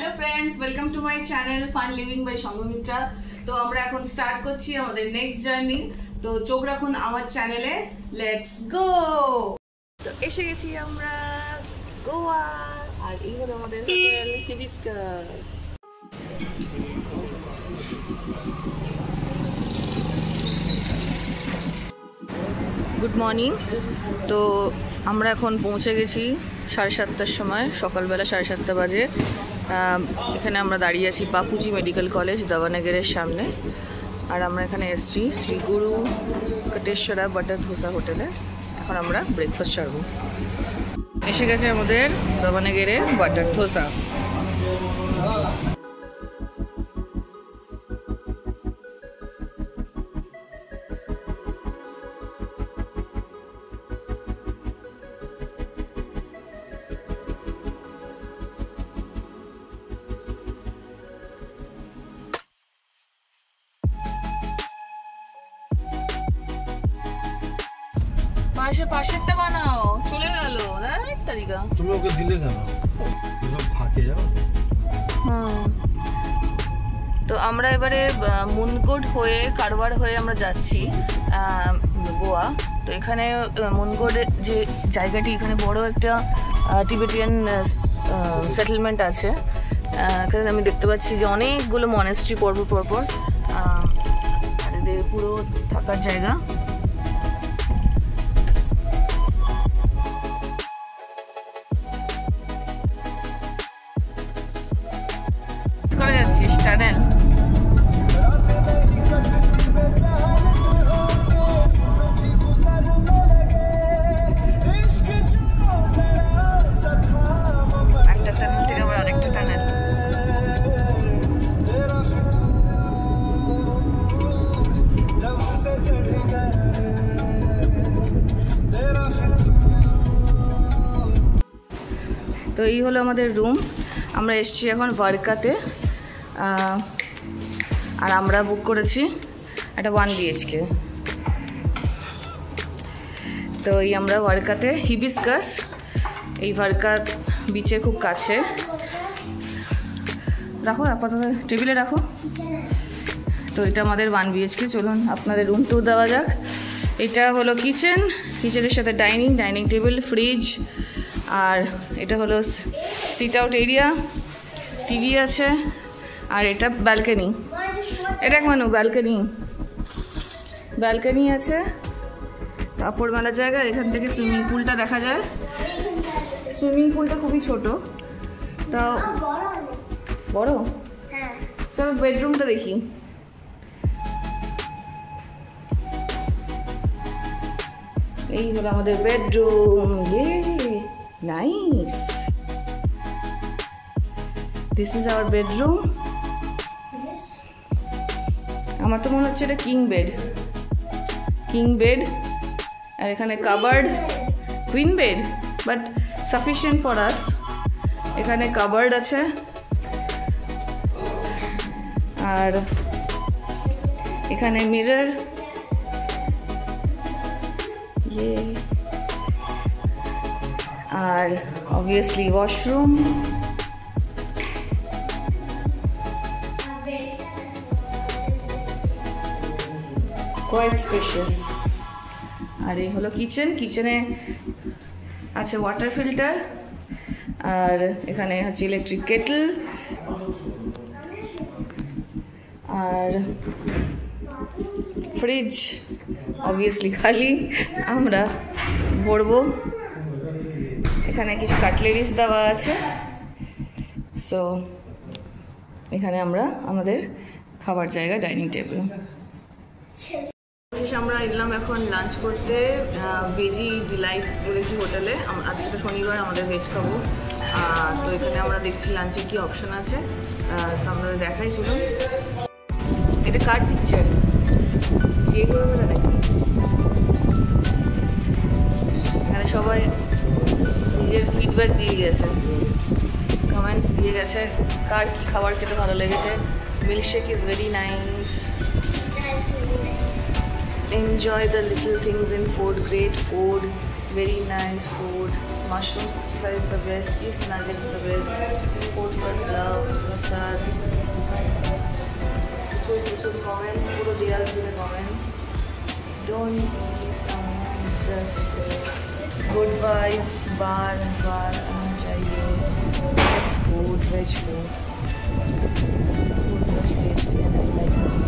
Hello friends, welcome to my channel fun living by Sangamitra. तो আমরা এখন স্টার্ট করছি আমাদের নেক্সট জার্নি। তো চোখ রাখুন আমার চ্যানেলে। Let's go. তো এসে গেছি আমরা গোয়া, আর এই হলো আমাদের হোটেল হিবিস্কাস। Good morning. তো আমরা এখন পৌঁছে গেছি 7:30টার সময়, সকালবেলা 7:30 বাজে। এখানে আমরা দাঁড়িয়ে আছি বাপুজি মেডিকেল কলেজ দাভানগরের সামনে। আর আমরা এখানে এসেছি শ্রী গুরু কটেশ্বরা বাটার ধোসা হোটেলে। এখন আমরা ব্রেকফাস্ট সারবো। এসে গেছে আমাদের দাভানগরে বাটার ধোসা। পাশেরটা বানাও, চলে গেল তারিকা। তুমি ওকে দিলে কেন? থাকে যাও। তো আমরা এবারে মুনগোড হয়ে কারওয়ার হয়ে আমরা যাচ্ছি গোয়া। তো এখানে মুনগোডে যে জায়গাটি, এখানে বড় একটা টিবেটিয়ান সেটেলমেন্ট আছে। এখানে আমি দেখতে পাচ্ছি যে অনেকগুলো মনেস্ট্রি পরপর পুরো থাকার জায়গা। টানেল একটা টানেল থেকে আবার আরেকটা টানেল। তো এই হলো আমাদের রুম। আমরা এসেছি এখন ভারকাতে। আর আমরা বুক করেছি একটা 1 BHK। তো এই আমরা ভারকাতে হিবিস্কাস, এই ভারকা বিচের খুব কাছে। রাখো আপাতত টেবিলে রাখো। তো এটা আমাদের 1 BHK। চলুন আপনাদের রুম টুর দেওয়া যাক। এটা হলো কিচেন, কিচেনের সাথে ডাইনিং টেবিল, ফ্রিজ। আর এটা হলো সিট আউট এরিয়া, টিভি আছে। আর এটা ব্যালকনি, এটা মানু ব্যালকনি আছে, কাপড় মেলার জায়গা। এখান থেকে সুইমিং পুলটা দেখা যায়। সুইমিং পুলটা খুবই ছোট, তাও বড়। চলো বেডরুমটা দেখি। এই হলো আমাদের bedroom. Nice. This is our bedroom. আমার তো মনে হচ্ছে এটা কিং বেড। আর এখানে cupboard, queen bed, but sufficient for us. এখানে কাবার্ড আছে। আর এখানে মিরর, আর অবভিয়াসলি ওয়াশরুম। Quite spacious. আর এই হলো কিচেনে আছে ওয়াটার ফিল্টার। আর এখানে হচ্ছে ইলেকট্রিক কেটল। আর ফ্রিজ অবভিয়াসলি খালি, আমরা ভরবো। এখানে কিছু কাটলেরিজ দেওয়া আছে। সো এখানে আমরা আমাদের খাবার জায়গা, ডাইনিং টেবিল। আমরা এলাম এখন লাঞ্চ করতে ভেজি ডিলাইটস বলে একটি হোটেলে। আজকে তো শনিবার, আমাদের ভেজ খাবো। তো এখানে আমরা দেখছি লাঞ্চে কি অপশন আছে। তো আমাদের দেখাই ছিল। এটা কার পিকচার? এখানে সবাই নিজের ফিডব্যাক দিয়ে গেছে, কমেন্টস দিয়ে গেছে কার কি খাবার খেতে ভালো লেগেছে। Milkshake is very nice. Enjoy the little things in food. Great food, very nice food. Mushroom 65 is the best. Cheese nuggets is the best. Food first love. Comments, পুরো দেয়াল জুড়ে comments. Don't be someone, just good vibes, বার বার आना चाहिए, best food, veg food, food was tasty and I like it.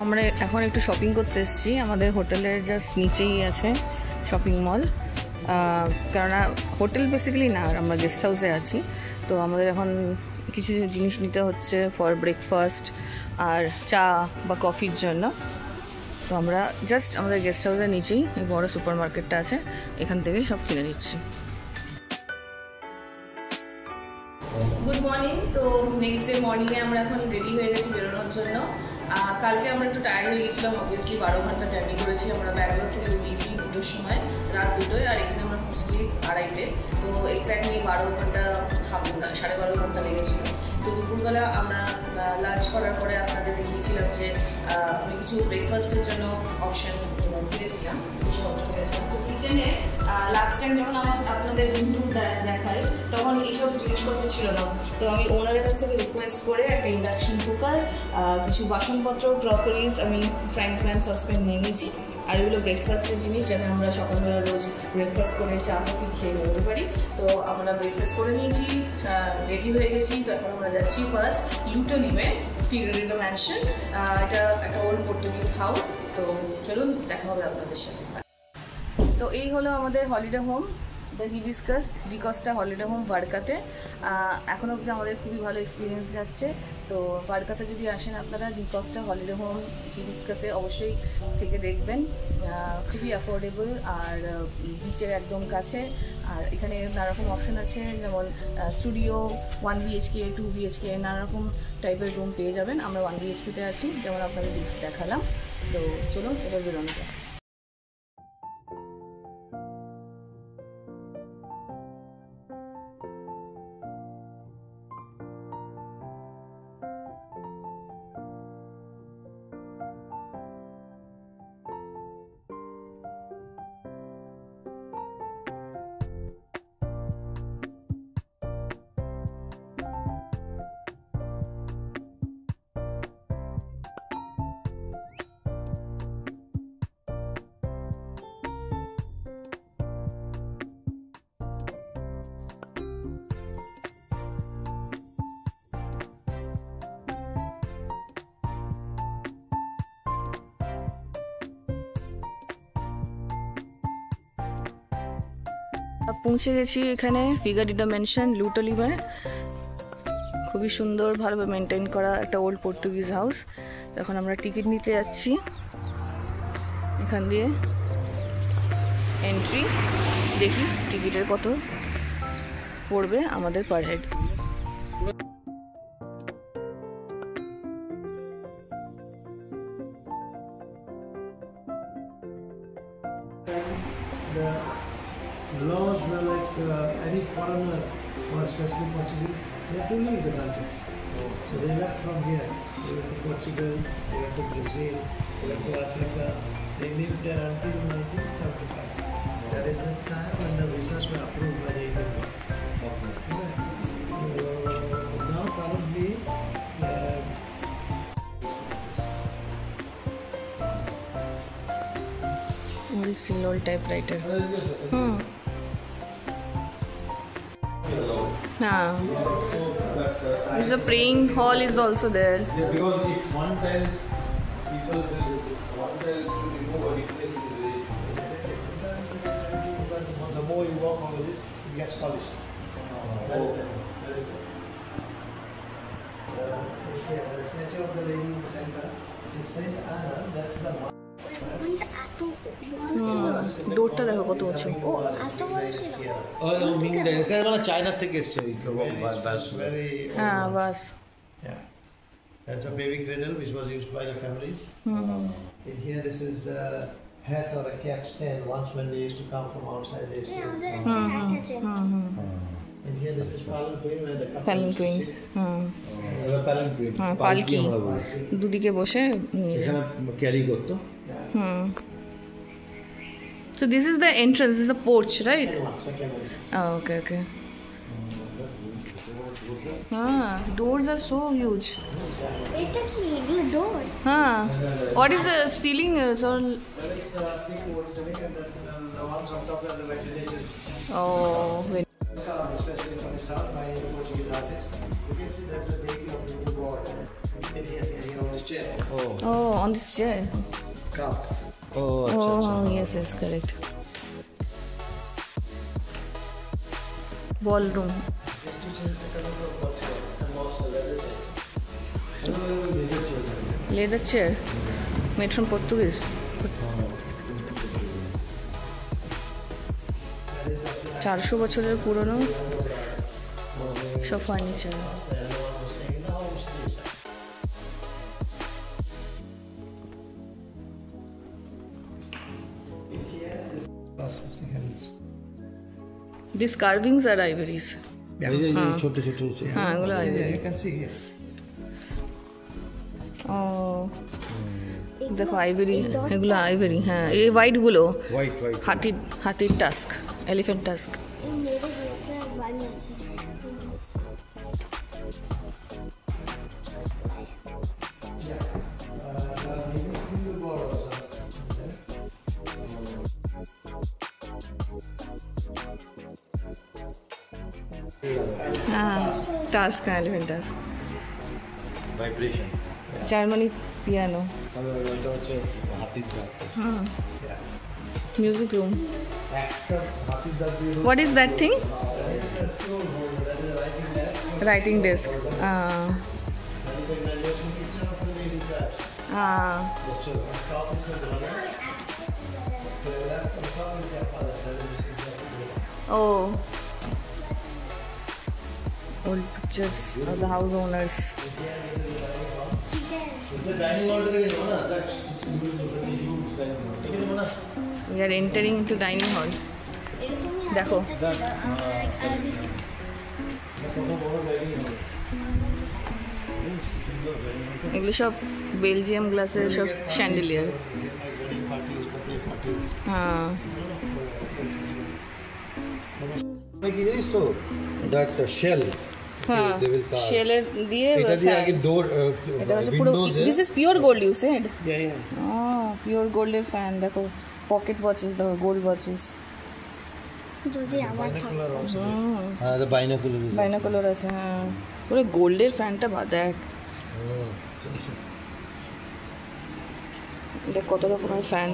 আমরা এখন একটু শপিং করতে এসেছি। আমাদের হোটেলের জাস্ট নিচেই আছে শপিং মল, কেননা হোটেল বেসিক্যালি না, আমরা গেস্ট হাউসে আছি। তো আমাদের এখন কিছু জিনিস নিতে হচ্ছে ফর ব্রেকফাস্ট আর চা বা কফির জন্য। তো আমরা জাস্ট আমাদের গেস্ট হাউসের নিচেই এই বড় সুপার মার্কেটটা আছে, এখান থেকে সব কিনে নিচ্ছি। Good morning. তো নেক্সট ডে মর্নিংয়ে আমরা এখন রেডি হয়ে গেছি বেরোনোর জন্য। কালকে আমরা একটু টায়ার্ড হয়ে গেছিলাম, অবভিয়াসলি 12 ঘন্টা জার্নি করেছি। আমরা ব্যাঙ্গালোর থেকে বেরিয়েছি 2টোর সময়, রাত 2টোয়, আর এখানে আমরা পৌঁছেছি 2:30টে। তো এক্স্যাক্টলি 12 ঘন্টা, 12.5 ঘন্টা লেগেছিল। তো দুপুরবেলা আমরা লাঞ্চ করার পরে আপনাদের দেখিয়েছিলাম যে আমি কিছু ব্রেকফাস্টের জন্য অপশান দিয়েছিলাম, কিছু অপশন দিয়েছিলাম। তো কিচেনে লাস্ট টাইম যখন আমার আপনাদের রুম দেখাই তখন এইসব জিনিসপত্র ছিল না। তো আমি ওনারের কাছ থেকে রিকোয়েস্ট করে একটা ইন্ডাকশন কুকার, কিছু বাসনপত্র, ক্রকারিজ, আমি ফ্রাইং প্যান, সসপ্যান নিয়ে নিয়েছি। আর এগুলো ব্রেকফাস্টের জিনিস, যাতে আমরা সকালবেলা রোজ ব্রেকফাস্ট করে চা কফি খেয়ে বেরোতে পারি। তো আমরা ব্রেকফাস্ট করে নিয়েছি, রেডি হয়ে গেছি। তো এখন আমরা যাচ্ছি ফার্স্ট লুটোলিমে, ফিগারেডো ম্যানশন। এটা একটা ওল্ড পর্তুগিজ হাউস। তো চলুন দেখা হবে আপনাদের সাথে। তো এই হলো আমাদের holiday home, the hibiscus de costa holiday home ভার্কাতে। এখনও অবধি আমাদের খুবই ভালো এক্সপিরিয়েন্স যাচ্ছে। তো ভার্কাতে যদি আসেন আপনারা, ডি কস্টা হলিডে হোম হিবিস্কাসে অবশ্যই থেকে দেখবেন। খুবই অ্যাফোর্ডেবল আর বিচের একদম কাছে। আর এখানে নানারকম অপশন আছে, যেমন স্টুডিও, 1 BHK, 2 BHK, নানারকম টাইপের রুম পেয়ে যাবেন। আমরা 1 BHKতে আছি, যেমন আপনাদের দেখালাম। তো চলুন এবার বেরোনো যায়। পৌঁছে গেছি এখানে ফিগারেডো ম্যানশন লুটোলিমে। খুবই সুন্দর, ভালোভাবে মেনটেন করা একটা ওল্ড পর্তুগিজ হাউস। এখন আমরা টিকিট নিতে যাচ্ছি, এখান দিয়ে এন্ট্রি। দেখি টিকিটের কত পড়বে আমাদের per head. The laws were like any foreigner, or especially Portuguese, they had to leave the country. So they left from here. They went to Portugal, they went to Brazil, they went to Africa. They lived there until 1975. That is the time when the visas were approved by the Indian government. Now currently, Original typewriter. There's a praying hall is also there. Yeah, because if one tells people will visit, one tells to remove or replace it is the more you work on this, it gets polished. That is it. That is it. The statue of the lady in the center, which is Saint Anna, that's the ডোরটা দেখো কত উঁচু। China থেকে এসছে হ্যাঁ বাস। Yeah, that's a baby cradle which was used by the families. In here, this is the hat or a cap stand. Once when they used to come from outside, they used to. In here, this is palanquin where the couple used to sit. পালকি দুদিকে বসে নিয়ে যায়। Carry করতো। So this is the entrance, this is the porch, right? Second one. Oh, okay, okay. Ah, doors are so huge. এটা কি এগুলো ডোর Huh. What is the ceiling? So, There is three ports in it, and then the ones on top are the ventilation. oh, wait. Especially from the south by the Portuguese artist. You can see there's a deity of the blue board in here on this chair. Oh, on this chair. Carved. Oh, yes, yes, correct. Ballroom. This teaching is coming from Portugal and most of the leather chairs. Leather chair. Made from Portuguese. 400 বছরের পুরনো সব furniture. These carvings are ivories. ছোট ছোট হ্যাঁ এগুলো Yeah, ivory. you can see here. ও দেখো ivory, এগুলো ivory. হ্যাঁ এই হোয়াইট গুলো হোয়াইট হোয়াইট হাতির টাস্ক, এলিফ্যান্ট টাস্ক। এই মেরে দিয়েছে বানিয়েছে Blue board also. হ্যাঁ task, elephant task. Vibration Germany piano. এটা হচ্ছে হাতির দাঁত হ্যাঁ মিউজিক রুম। হাতির দাঁত দিয়ে What is that thing? It's a scroll holder, that is a writing desk. Writing desk. Recognition kitchen of the lady crash. Just on top is a brother. To the left on top is their father. That is the Oh. Old pictures of the house owners. The dining hall থেকে যাবো না, that's huge dining hall থেকে যাবো না। We are entering into dining hall. এরকমই দেখো। আরেকটা ছিল, কত বড় dining hall। এগুলো সব বেলজিয়াম গ্লাসের সব স্যান্ডেলিয়ার। হ্যাঁ কি জানিস তো দ্যাট শেল হ্যাঁ they will carve. শেলের দিয়ে এটা দিয়ে আগে ডোর এটা হচ্ছে পুরো। Windows this is pure gold you said? Yeah, yeah. Pure গোল্ডের ফ্যান। দেখো পকেট ওয়াচেস, দেখো গোল্ড ওয়াচেস। যদি আমার Binocular also. হ্যাঁ the binocular is বাইনোকুলার আছে। হ্যাঁ পুরো গোল্ডের ফ্যানটা দেখ, দেখ কত রকমের fan.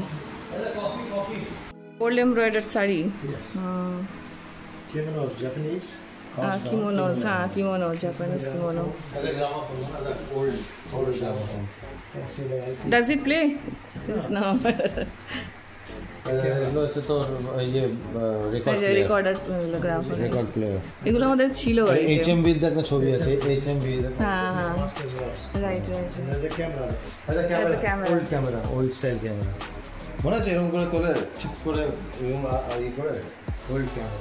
Gold embroidered sari. Kimonos, Japanese. Kimonos, হ্যাঁ কিমোনো, জাপানিজ কিমোনো। তাহলে গ্রামাফোন না, that old gramophone. I see the LP. Does it play? No. এগুলো হচ্ছে তো ইয়ে রেকর্ডার গ্রাফার। Record player. এগুলো আমাদের ছিল বাড়িতে। HMV এর একটা ছবি আছে, HMV হ্যাঁ হ্যাঁ As well. Right right. And there's a camera. Old camera, old style camera. মনে আছে এরকম করে তোলে ঠিক করে এরকম ইয়ে করে ওল্ড ক্যামেরা।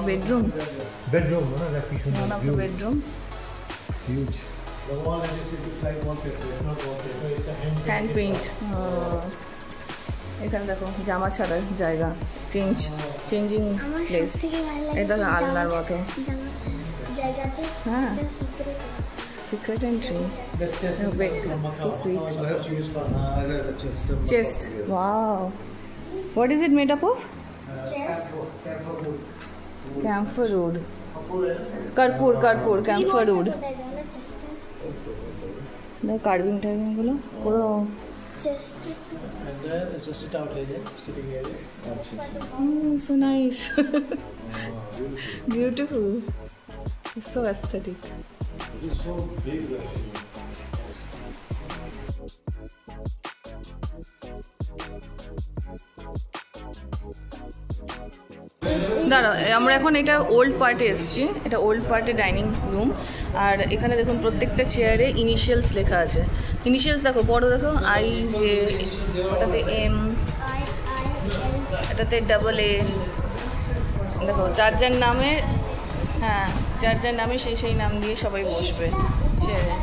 বেডরুম, বেডরুম মনে আছে কি সুন্দর one of the bedroom. Huge. The wall that you see looks like wallpaper. It's not wallpaper. It's a hand paint. এখানে দেখো জামা ছাড়ার জায়গা, চেঞ্জিং আমার প্লেস। সবথেকে ভালো লাগে এটা আলনার মতো। জায়গাতে হ্যাঁ একটা secret secret entry. That chest is Big. from Macau. So sweet. So that's used for Chest. Wow. What is it made up of? Camphor wood. Karpur, camphor wood. The carving টাইভিং গুলো পুরো chest And there is a sit-out area, sitting area. so nice. Beautiful. It's so aesthetic. It is so big actually. দাঁড়া, আমরা এখন এটা old পার্টে এসেছি। এটা old পার্টে ডাইনিং রুম। আর এখানে দেখুন প্রত্যেকটা চেয়ারে ইনিশিয়ালস লেখা আছে। ইনিশিয়ালস দেখো, বড় দেখো আই, জে, ওটাতে এম, এটাতে ডাবল এ। দেখো যার যার নামে, হ্যাঁ যার যার নামে সেই নাম দিয়ে সবাই বসবে চেয়ারে।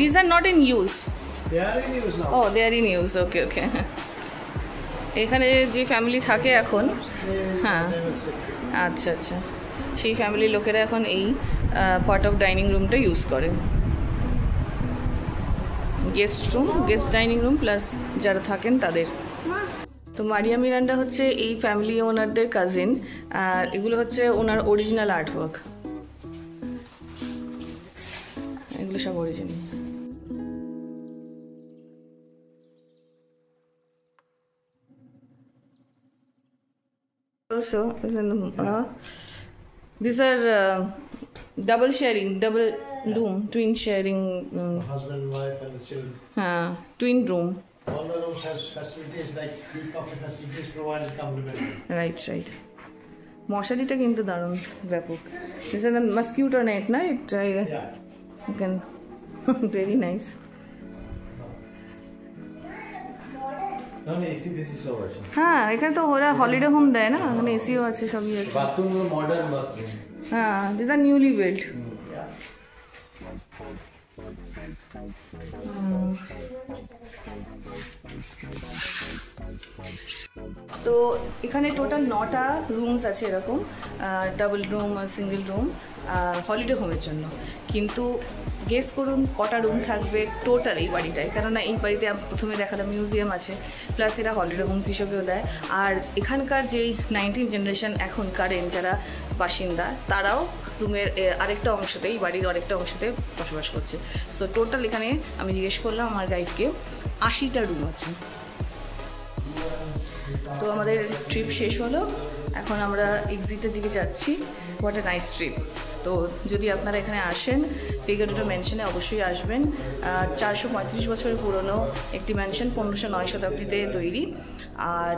These are not in use. They are in use now. Oh, they are in use. Okay, okay. এখানে যে ফ্যামিলি থাকে এখন, হ্যাঁ আচ্ছা আচ্ছা, সেই ফ্যামিলির লোকেরা এখন এই পার্ট অফ ডাইনিং রুমটা ইউজ করে। Guest room, guest dining room plus যারা থাকেন তাদের। তো মারিয়া মিরান্ডা হচ্ছে এই ফ্যামিলি ওনারদের কাজিন, আর এগুলো হচ্ছে ওনার অরিজিনাল আর্টওয়ার্ক, এগুলো সব original. Also, these are double sharing, double room, twin sharing, Husband, wife, and the children. twin room. All the rooms has facilities like tea, coffee facilities provided complimentary. Right, right. মশারিটা কিন্তু দারুণ ব্যাপক। This is a mosquito net, না? Yeah. You can very nice. AC বেসি সব আছে। হ্যাঁ, এখানে তো ওরা হলিডে হোম দেয় না, এখানে এসিও আছে, সবই আছে। Bathroom modern bathroom. হ্যাঁ, these are newly built. তো এখানে টোটাল 9টা রুমস আছে এরকম, ডাবল রুম আর সিঙ্গেল রুম হলিডে হোমের জন্য। কিন্তু গেস করুন কটা রুম থাকবে টোটাল এই বাড়িটায়, কেননা এই বাড়িতে প্রথমে দেখালাম মিউজিয়াম আছে, প্লাস এরা হলিডে হোমস হিসেবেও দেয়। আর এখানকার যেই 19 জেনারেশন এখন কারেন্ট যারা বাসিন্দা, তারাও রুমের আরেকটা অংশতে, এই বাড়ির আরেকটা অংশতে বসবাস করছে। সো টোটাল এখানে আমি জিজ্ঞেস করলাম আমার গাইডকে, 80টা রুম আছে। তো আমাদের ট্রিপ শেষ হলো, এখন আমরা এক্সিটের দিকে যাচ্ছি। What a nice trip. তো যদি আপনারা এখানে আসেন, ফিগারোটা ম্যানশনে অবশ্যই আসবেন। 435 বছরের পুরনো একটি ম্যানশন, 1509 শতাব্দীতে তৈরি, আর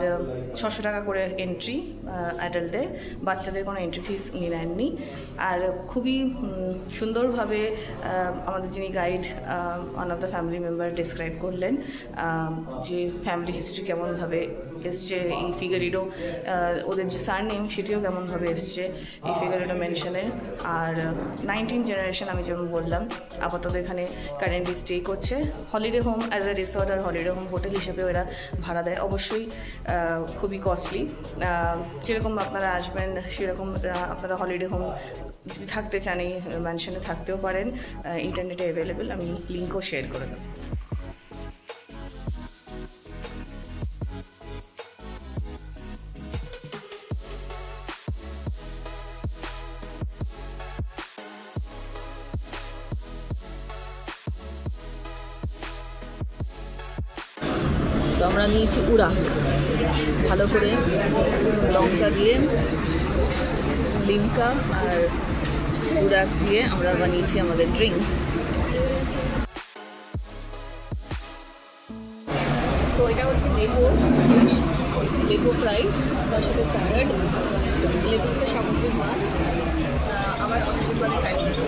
600 টাকা করে এন্ট্রি অ্যাডাল্টদের, বাচ্চাদের কোনো এন্ট্রি ফিস উনি নেননি। আর খুবই সুন্দরভাবে আমাদের যিনি guide, one of the family member describe করলেন যে ফ্যামিলি হিস্ট্রি কেমনভাবে এসছে এই ফিগারিডো, ওদের যে সারনেম সেটিও কেমনভাবে এসছে এই ফিগারিডো মেনশনের। আর 19 জেনারেশন আমি যেমন বললাম আপাতত এখানে কারেন্টলি স্টে করছে। Holiday home as a resort আর হলিডে হোম হোটেল হিসেবেও এরা ভাড়া দেয়। অবশ্যই খুবই কস্টলি, যেরকম আপনারা আসবেন সেরকম আপনারা হলিডে হোম যদি থাকতে চান এই ম্যানশনে থাকতেও পারেন, ইন্টারনেটে অ্যাভেলেবেল, আমি লিঙ্কও শেয়ার করে দেবো। তো আমরা নিয়েছি উড়া, ভালো করে লঙ্কা দিয়ে, লিমকা আর উড়া দিয়ে আমরা বানিয়েছি আমাদের ড্রিঙ্কস। তো এটা হচ্ছে লেবু ফ্রাই, তার সাথে স্যালাড, লেবুতে সামুদ্রিক মাছ, আমার অনেকবারই ট্রাই করছি।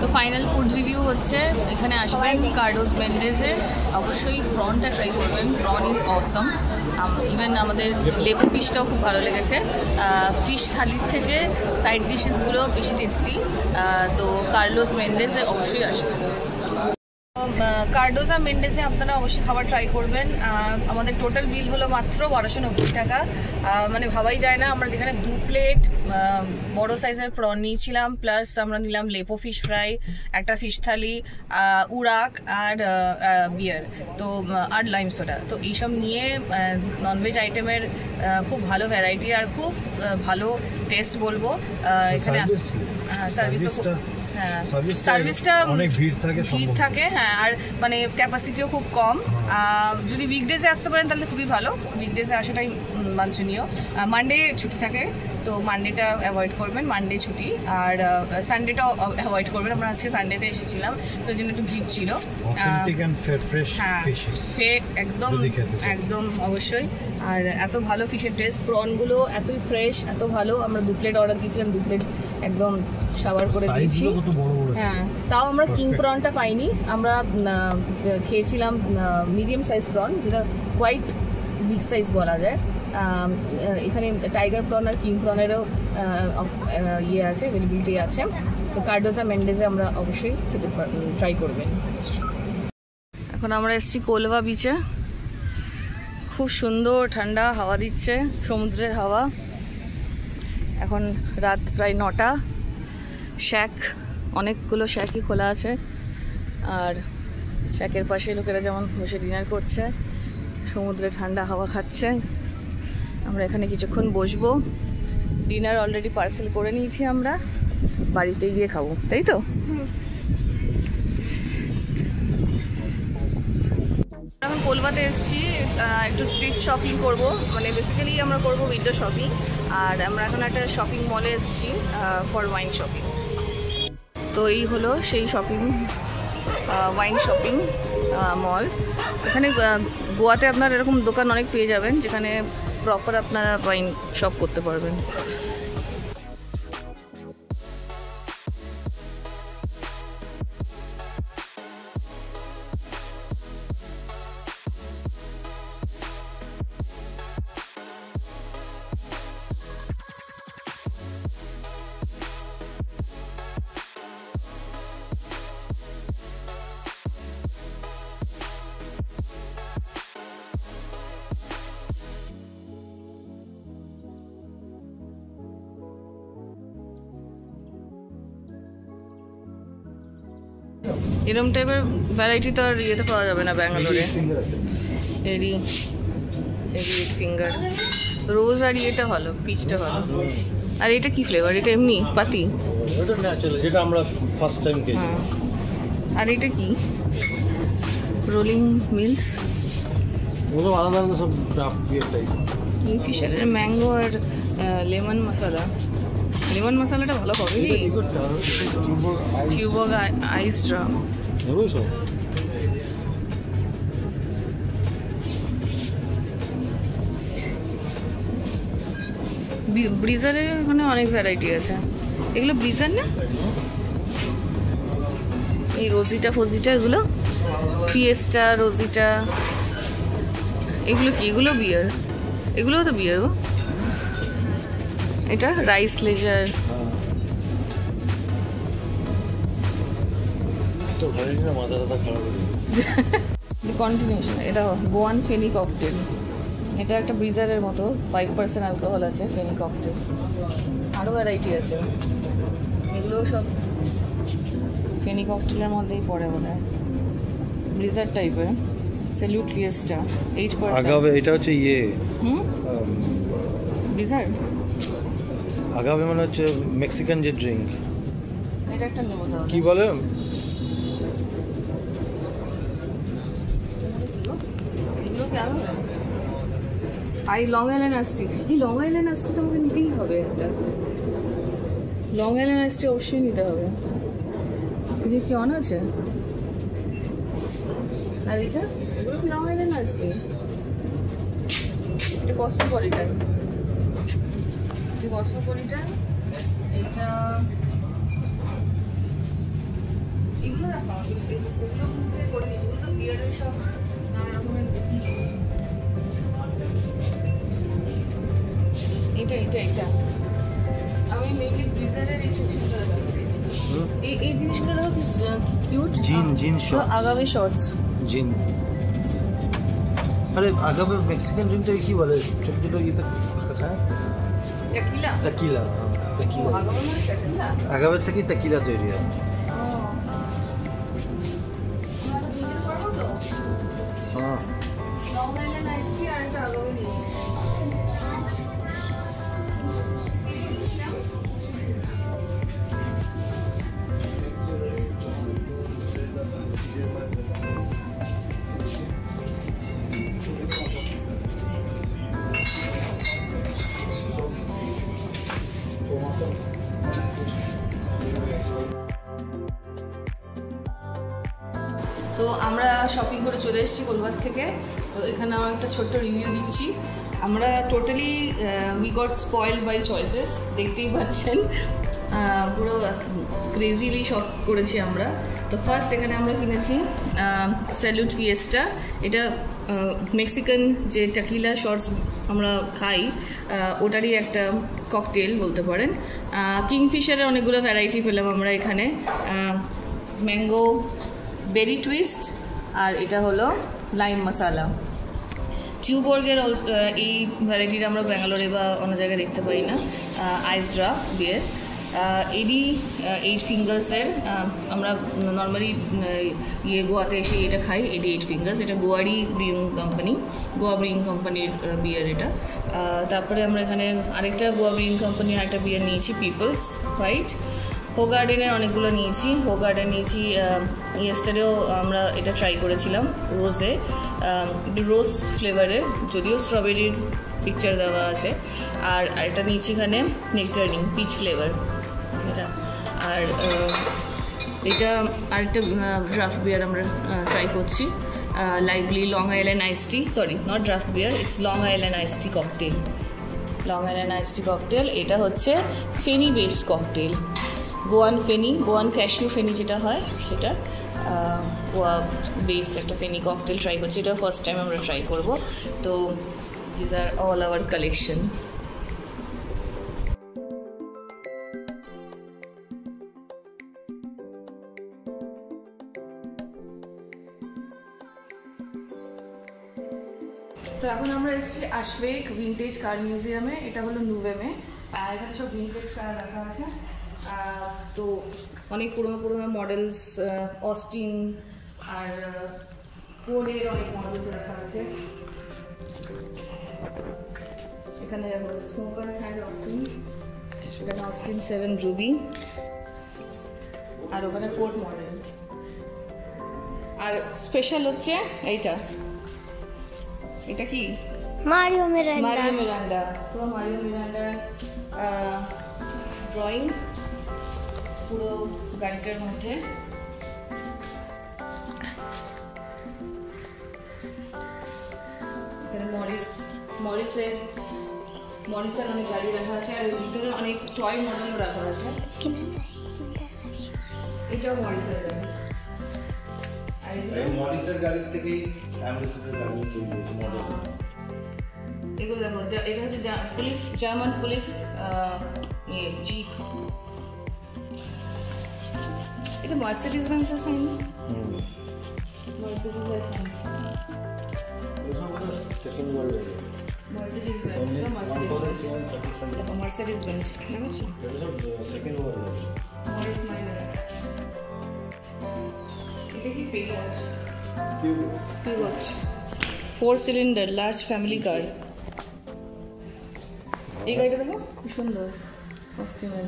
তো ফাইনাল ফুড রিভিউ হচ্ছে, এখানে আসবেন কার্লোস মেন্ডেজে, অবশ্যই প্রনটা ট্রাই করবেন, প্রন ইজ অসম। ইভেন আমাদের লেবু ফিশটাও খুব ভালো লেগেছে। ফিশ থালির থেকে সাইড ডিশেসগুলো বেশি টেস্টি। তো কার্লোস মেন্ডেজে অবশ্যই আসবেন। কার্ডোজা মেন্ডেসে আপনারা অবশ্যই খাবার ট্রাই করবেন। আমাদের টোটাল বিল হলো মাত্র 1290 টাকা। মানে ভাবাই যায় না, আমরা যেখানে 2 প্লেট বড় সাইজের প্রন নিয়েছিলাম, প্লাস আমরা নিলাম লেপো ফিশ ফ্রাই, একটা ফিশ থালি, উড়াক আর বিয়ার, তো আর লাইম সোডা। তো এইসব নিয়ে ননভেজ আইটেমের খুব ভালো ভ্যারাইটি আর খুব ভালো টেস্ট বলবো। এখানে সার্ভিসও খুব, হ্যাঁ সার্ভিসটা অনেক ভিড় থাকে, হ্যাঁ, আর মানে ক্যাপাসিটিও খুব কম। যদি উইকডেজে আসতে পারেন তাহলে খুবই ভালো, উইকডেজে আসাটাই বাঞ্ছনীয়। মানডে ছুটি থাকে, তো মানডেটা অ্যাভয়েড করবেন, মানডে ছুটি, আর সানডেটাও অ্যাভয়েড করবেন। আমরা আজকে সানডেতে এসেছিলাম, তো ওই জন্য একটু ভিড় ছিল। হ্যাঁ, একদম একদম অবশ্যই। আর এত ভালো ফিশের টেস্ট, প্রনগুলো এতই ফ্রেশ, এত ভালো। আমরা 2 প্লেট অর্ডার দিয়েছিলাম, 2 প্লেট একদম সাবার করে দিয়েছি। হ্যাঁ, তাও আমরা কিং প্রনটা পাইনি, আমরা খেয়েছিলাম মিডিয়াম সাইজ প্রন, যেটা কোয়াইট বিগ সাইজ বলা যায়। এখানে টাইগার প্রন আর কিং প্রনেরও ইয়ে আছে, অ্যাভেলেবিলিটি আছে। তো কার্ডোজা মেন্ডেজে আমরা অবশ্যই খেতে ট্রাই করবেন। এখন আমরা এসেছি কোলভা বিচে, খুব সুন্দর ঠান্ডা হাওয়া দিচ্ছে, সমুদ্রের হাওয়া। এখন রাত প্রায় 9টা। শ্যাক, অনেকগুলো শ্যাকই খোলা আছে, আর শ্যাকের পাশে লোকেরা যেমন বসে ডিনার করছে, সমুদ্রে ঠান্ডা হাওয়া খাচ্ছে। আমরা এখানে কিছুক্ষণ বসবো। ডিনার অলরেডি পার্সেল করে নিয়েছি, আমরা বাড়িতে গিয়ে খাবো, তাই তো? এখন কোলভাতে এসেছি, একটু স্ট্রিট শপিং করব, মানে বেসিক্যালি আমরা করব উইন্ডো শপিং। আর আমরা এখন একটা শপিং মলে এসেছি ফর ওয়াইন শপিং। তো এই হলো সেই শপিং, ওয়াইন শপিং মল। এখানে গোয়াতে আপনার এরকম দোকান অনেক পেয়ে যাবেন, যেখানে প্রপার আপনারা ওয়াইন শপ করতে পারবেন। এরকম টাইপের ভ্যারাইটি তো আর ইয়েতে পাওয়া যাবে না ব্যাঙ্গালোরে। এরি 8 ফিঙ্গার, রোজ আর ইয়েটা ভালো, পিচটা ভালো। আর এটা কি ফ্লেভার? এটা এমনি পাতি, এটা ন্যাচারাল, যেটা আমরা ফার্স্ট টাইম খেয়েছি। আর এটা কি? রোলিং মিলস, ওগুলো আলাদা আলাদা সব ড্রাফট বিয়ার টাইপ। কিংফিশারের ম্যাঙ্গো আর লেমন মশলা। লেমন মশলাটা ভালো হবে রে। টিউবগ আইস ড্রাম, ব্রিজারের ওখানে অনেক ভ্যারাইটি আছে। এগুলো ব্রিজার না? এই রোজিটা ফোজিটা, এগুলো ফিয়েস্টা, রোজিটা, এগুলো কি? এগুলো বিয়ার, এগুলোও তো বিয়ার গো। এটা রাইস লেজার, কন্টিনিউশন। এটা গোয়ান ফেনি ককটেল, এটা একটা ব্রিজারের মতো, 5% অ্যালকোহল আছে, ফেনি ককটেল। আরও ভ্যারাইটি আছে, এগুলোও সব ফেনি ককটেলের মধ্যেই পড়ে বোধ হয়, ব্রিজার টাইপের। Salute fiesta 8%। আগাবে, এটা হচ্ছে ইয়ে ব্রিজার। আগাবে মানে হচ্ছে মেক্সিকান যে ড্রিঙ্ক, এটা একটা নেবো তাহলে। কি বলে? এগুলো কি আরো আই লং আইল্যান্ড আইসটি। এই লং আইল্যান্ড আইসটি তো আমাকে নিতেই হবে একটা। লং আইল্যান্ড আইসটি অবশ্যই নিতে হবে। এটা কি অন আছে? আর এটা? এগুলো কি লং আইল্যান্ড আইসটি? এটা কসমোপলিটান, এটা কসমোপলিটান। এটা এগুলো দেখো, এগুলো করে দিয়েছি। এগুলো তো বিয়ারের সব নানা রকমের দিয়েছি। এটা আমি মেইনলি ব্রিজারের এই সেকশনটা দিয়েছি। এই জিনিসগুলো দেখো কি কিউট। জিন শর্টস, আগামে শর্টস, জিন। আরে আগাবে মেক্সিকান ড্রিঙ্কটা কি বলে? ছোট ছোট ইয়েতে খায়, টেকিলা। টেকিলা, টেকিলা। আগামে মানে টেকিলা। আগাবে থেকে টেকিলা তৈরি হয়। হ্যাঁ, লং আইল্যান্ড আইসটি আর একটা আগামে নিয়ে তো আমরা শপিং করে চলে এসেছি গোলবাগ থেকে। তো এখানে আমার একটা ছোট্ট রিভিউ দিচ্ছি। আমরা totally we got spoiled by choices, দেখতেই পাচ্ছেন পুরো ক্রেজিলি শপ করেছি আমরা। তো ফার্স্ট এখানে আমরা কিনেছি স্যালুট ফিয়েস্টা। এটা মেক্সিকান যে টাকিলা শর্টস আমরা খাই ওটারই একটা ককটেল বলতে পারেন। কিংফিশারের অনেকগুলো ভ্যারাইটি পেলাম আমরা এখানে, ম্যাঙ্গো বেরি টুইস্ট আর এটা হলো লাইম মশালা। টিউবর্গের এই ভ্যারাইটিটা আমরা ব্যাঙ্গালোরে বা অন্য জায়গায় দেখতে পাই না, আইস ড্রাপ বিয়ার। এডি 8 ফিঙ্গার্সের আমরা নর্মালি গোয়াতে এসে এটা খাই, এডি 8 ফিঙ্গার্স। এটা গোয়ারি ব্রিউইং কোম্পানি, গোয়া ব্রিউইং কোম্পানির বিয়ার এটা। তারপরে আমরা এখানে আরেকটা গোয়া ব্রিউইং কোম্পানির আরেকটা বিয়ার নিয়েছি, পিপলস হোয়াইট। হোগার্ডেনের অনেকগুলো নিয়েছি, হোগার্ডেন নিয়েছি। ইয়েস্টারডেও আমরা এটা ট্রাই করেছিলাম রোজে, রোজ ফ্লেভারের, যদিও স্ট্রবেরির পিকচার দেওয়া আছে। আর এটা নিয়েছি এখানে নেকটারিং পিচ ফ্লেভার এটা। আর এটা আরেকটা ড্রাফট বিয়ার আমরা ট্রাই করছি, lively Long Island ice tea, sorry not draught beer, it's Long Island ice tea cocktail. Long Island ice tea cocktail, এটা হচ্ছে feni base cocktail, Goan feni, Goan cashew feni যেটা হয় সেটা, গোয়া বেস একটা ফেনি ককটেল ট্রাই করছি। এটা ফার্স্ট টাইম আমরা ট্রাই করব। তো this are all our collection. তো এখন আমরা এসেছি আশবেক ভিন্টেজ কার মিউজিয়ামে। এটা হলো নুভেমে, এখানে সব ভিন্টেজ কার রাখা আছে। তো অনেক পুরোনো পুরোনো মডেলস, অস্টিন আর ফোর্ডের অনেক মডেলস রাখা আছে। এখানে স্মোকার্স হ্যাজ অস্টিন, এখানে অস্টিন 7 রুবি, আর ওখানে ফোর্ড মডেল। আর স্পেশাল হচ্ছে এইটা, এটা কি মারিও মিরান্ডা, মারিও মিরান্ডা, পুরো মারিও মিরান্ডা ড্রয়িং পুরো গাড়িটার মধ্যে। এখানে মরিসের অনেক গাড়ি রাখা আছে, আর ভিতরে অনেক টয় মডেলও রাখা আছে। এটাও মরিসের গাড়ি, আর মরিসের গাড়ির থেকেই অ্যাম্বাসেডর গাড়ি তৈরি হয়েছে মডেল। এগুলো দেখো, এটা হচ্ছে পুলিশ, জার্মান পুলিশ জিপ। এটা মার্সিডিজ বেঞ্জ আছে না? মার্সিডিজ আছে, second world war, Mercedes Benz, এটা মার্সিডিজ বেঞ্জ, দেখো মার্সিডিজ বেঞ্জ দেখছো, এটা সব second world war. Morris Minor. এটা কি Peugeot? Peugeot 4 cylinder large family car. এই গাড়িটা দেখো খুব সুন্দর, অস্টিনের।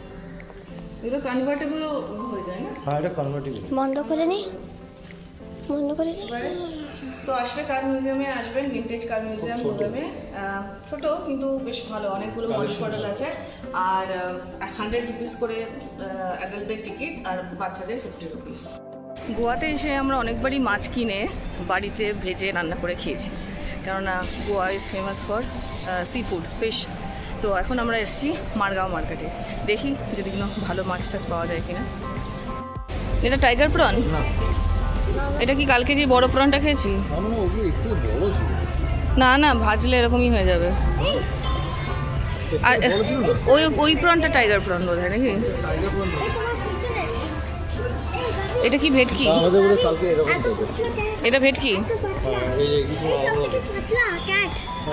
এগুলো কনভার্টেবলও হয়ে যায় না? হ্যাঁ, এটা কনভার্টেবল। বন্ধ করে নি, বন্ধ করে নি। তো আসবে কার মিউজিয়ামে, আসবেন ভিন্টেজ কার মিউজিয়াম প্রোগ্রামে। ছোট কিন্তু বেশ ভালো, অনেকগুলো মডেল আছে। আর 100 রুপিস করে অ্যাডাল্টদের টিকিট, আর বাচ্চাদের 50 রুপিস। গোয়াতে এসে আমরা অনেকবারই মাছ কিনে বাড়িতে ভেজে রান্না করে খেয়েছি, কেননা Goa is famous for sea food, fish. তো এখন আমরা এসেছি মারগাঁও মার্কেটে, দেখি যদি কোনো ভালো মাছ টাছ পাওয়া যায় কিনা। এটা টাইগার প্রন? এটা কি কালকে যে বড় প্রনটা খেয়েছি? না না, ভাজলে এরকমই হয়ে যাবে। আর ওই প্রনটা টাইগার প্রন বোধ হয় নাকি? এটা কি ভেটকি? এটা ভেটকি?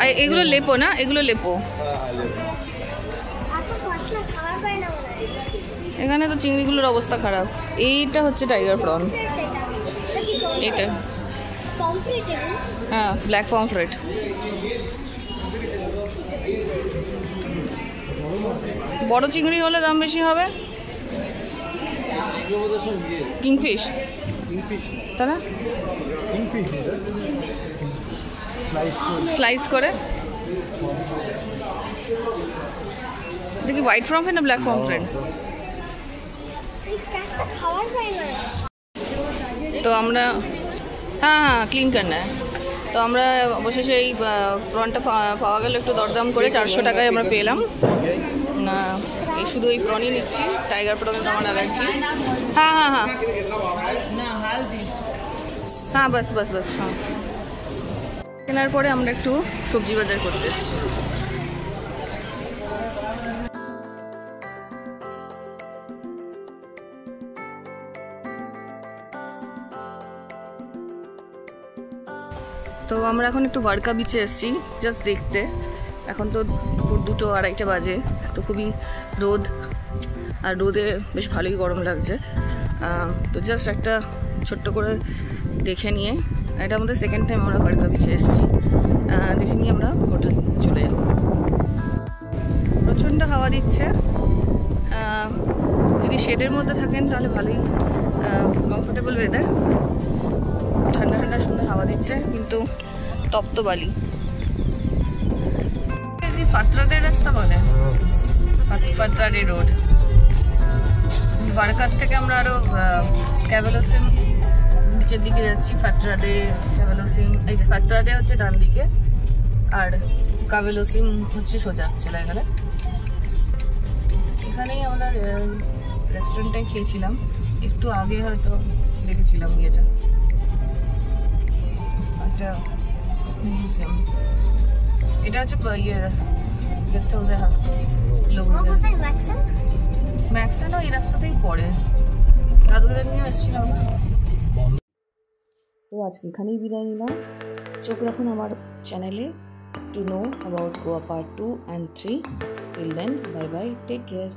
আর এগুলো লেপো না? এগুলো লেপো। এখানে তো চিংড়িগুলোর অবস্থা খারাপ। এইটা হচ্ছে টাইগার প্রন, এটা হ্যাঁ ব্ল্যাক পমফ্রেট। বড় চিংড়ি হলে দাম বেশি হবে। কিংফিশ তাই না? স্লাইস করে। দেখি হোয়াইট পমফ্রেট না ব্ল্যাক পমফ্রেট? তো আমরা হ্যাঁ ক্লিন করনা है। তো আমরা অবশেষে এই প্রনটা পাওয়া গেল একটু দরদাম করে 400 টাকায় আমরা পেলাম না। এই শুধু এই প্রনই নিচ্ছি, টাইগার প্রন তো আমার অ্যালার্জি। হ্যাঁ হ্যাঁ হ্যাঁ হ্যাঁ বাস বাস বাস হ্যাঁ। কেনার পরে আমরা একটু সবজি বাজার করতে এসেছি। তো আমরা এখন একটু ওয়ার্কা বিচে এসেছি জাস্ট দেখতে। এখন তো দুপুর 2টো 2:30 বাজে, তো খুবই রোদ, আর রোদে বেশ ভালোই গরম লাগছে। তো জাস্ট একটা ছোট্ট করে দেখে নিয়ে, এটা আমাদের সেকেন্ড টাইম আমরা ওয়ার্কা বিচে এসেছি, দেখে নিয়ে আমরা হোটেল চলে যাব। প্রচণ্ড হাওয়া দিচ্ছে, যদি শেডের মধ্যে থাকেন তাহলে ভালোই কমফোর্টেবল ওয়েদার। ঠান্ডা ঠান্ডা সুন্দর হাওয়া দিচ্ছে, কিন্তু তপ্ত বালি। ফাতরাদের রাস্তা বলে, ফাতরাডে রোড। বারকার থেকে আমরা আরো ক্যাভেলোসিম নিচের দিকে যাচ্ছি। ফাতরাডে, ক্যাভেলোসিম, এই যে ফাতরাডে হচ্ছে ডান দিকে, আর ক্যাভেলোসিম হচ্ছে সোজা চলে গেলে। এখানেই আমরা রেস্টুরেন্টটায় খেয়েছিলাম, একটু আগে হয়তো দেখেছিলাম ইয়েটা, একটা মিউজিয়াম। এটা হচ্ছে ইয়ের গেস্ট হাউসের ম্যাক্সেনও এই রাস্তাতেই পড়ে, দাদুদের নিয়ে এসেছিলাম। তো আজকে এখানেই বিদায় নিলাম। চোখ রাখুন আমার চ্যানেলে to know about Goa part 2 and 3. Till then, bye bye, take care.